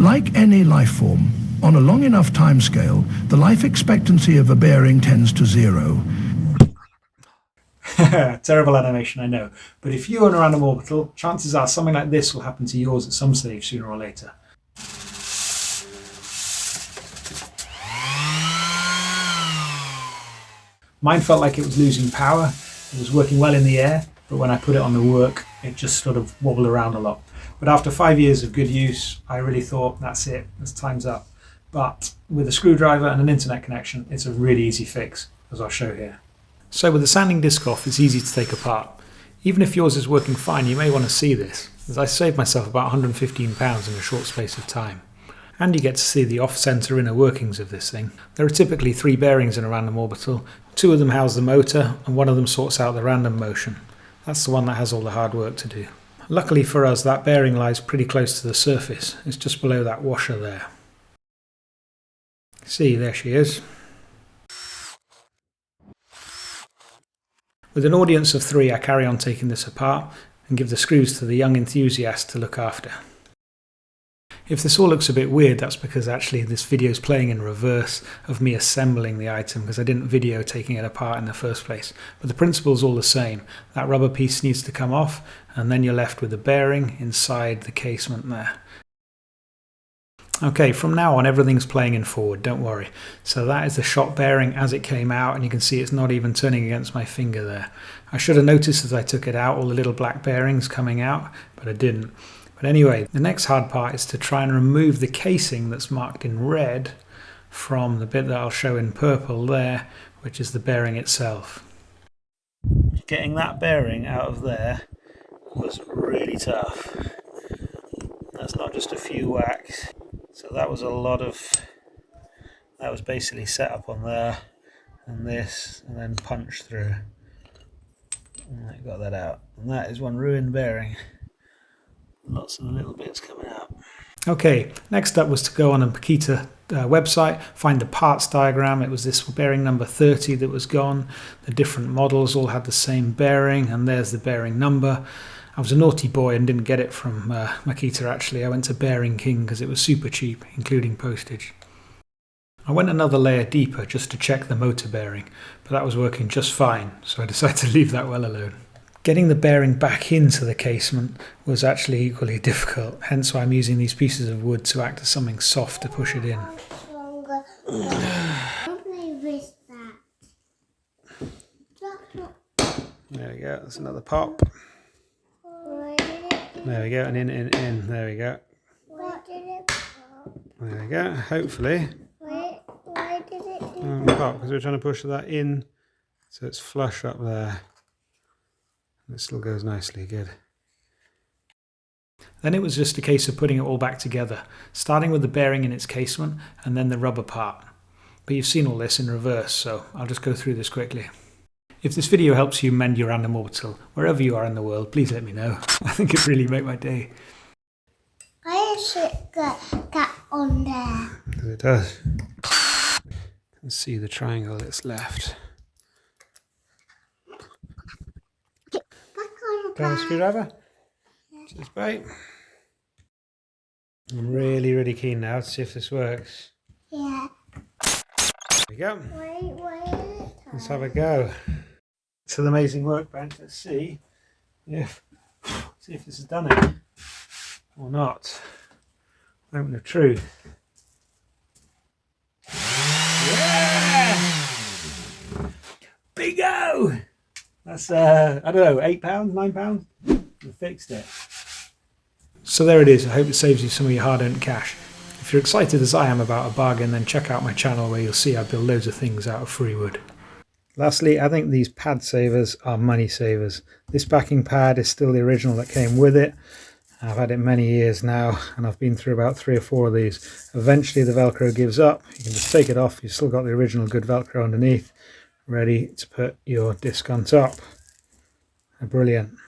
Like any life form, on a long enough timescale, the life expectancy of a bearing tends to zero. Terrible animation, I know. But if you own a random orbital, chances are something like this will happen to yours at some stage sooner or later. Mine felt like it was losing power. It was working well in the air, but when I put it on the work, it just sort of wobbled around a lot. But after 5 years of good use, I really thought, that's it, this time's up. But with a screwdriver and an internet connection, it's a really easy fix, as I'll show here. So with the sanding disc off, it's easy to take apart. Even if yours is working fine, you may want to see this, as I saved myself about £115 in a short space of time. And you get to see the off-centre inner workings of this thing. There are typically 3 bearings in a random orbital. 2 of them house the motor, and 1 of them sorts out the random motion. That's the one that has all the hard work to do. Luckily for us, that bearing lies pretty close to the surface. It's just below that washer there. See, there she is. With an audience of 3, I carry on taking this apart and give the screws to the young enthusiast to look after. If this all looks a bit weird, that's because actually this video is playing in reverse of me assembling the item, because I didn't video taking it apart in the first place. But the principle is all the same. That rubber piece needs to come off, and then you're left with the bearing inside the casement there. Okay, from now on everything's playing in forward, don't worry. So that is the shot bearing as it came out, and you can see it's not even turning against my finger there. I should have noticed as I took it out all the little black bearings coming out, but I didn't. But anyway, the next hard part is to try and remove the casing that's marked in red from the bit that I'll show in purple there, which is the bearing itself. Getting that bearing out of there was really tough. That's not just a few whacks. So that was a lot of, that was basically set up on there and this and then punched through. And I got that out. And that is one ruined bearing. Lots of little bits coming out. Okay, next up was to go on a Makita website, find the parts diagram. It was this bearing number 30 that was gone. The different models all had the same bearing, and there's the bearing number. I was a naughty boy and didn't get it from Makita actually. I went to Bearing King because it was super cheap, including postage. I went another layer deeper just to check the motor bearing, but that was working just fine, so I decided to leave that well alone. Getting the bearing back into the casement was actually equally difficult, hence why I'm using these pieces of wood to act as something soft to push it in. There we go, that's another pop. There we go, and in, there we go. There we go, hopefully. Why did it Pop, because we're trying to push that in so it's flush up there. It still goes nicely, good. Then it was just a case of putting it all back together, starting with the bearing in its casement and then the rubber part. But you've seen all this in reverse, so I'll just go through this quickly. If this video helps you mend your random orbital, wherever you are in the world, please let me know. I think it'd really make my day. I should get that on there. It does. Let's see the triangle that's left. Grab a screwdriver. Just wait. I'm really keen now to see if this works. Yeah. There we go. Wait. Let's have a go. It's an amazing workbench. Let's see if this has done it or not. Moment of truth. Yeah! Bingo! That's I don't know, £8, £9. We fixed it. So there it is. I hope it saves you some of your hard-earned cash. If you're excited as I am about a bargain, then check out my channel where you'll see I build loads of things out of free wood. Lastly, I think these pad savers are money savers. This backing pad is still the original that came with it. I've had it many years now, and I've been through about 3 or 4 of these. Eventually the Velcro gives up. You can just take it off. You've still got the original good Velcro underneath, ready to put your disc on top. Brilliant.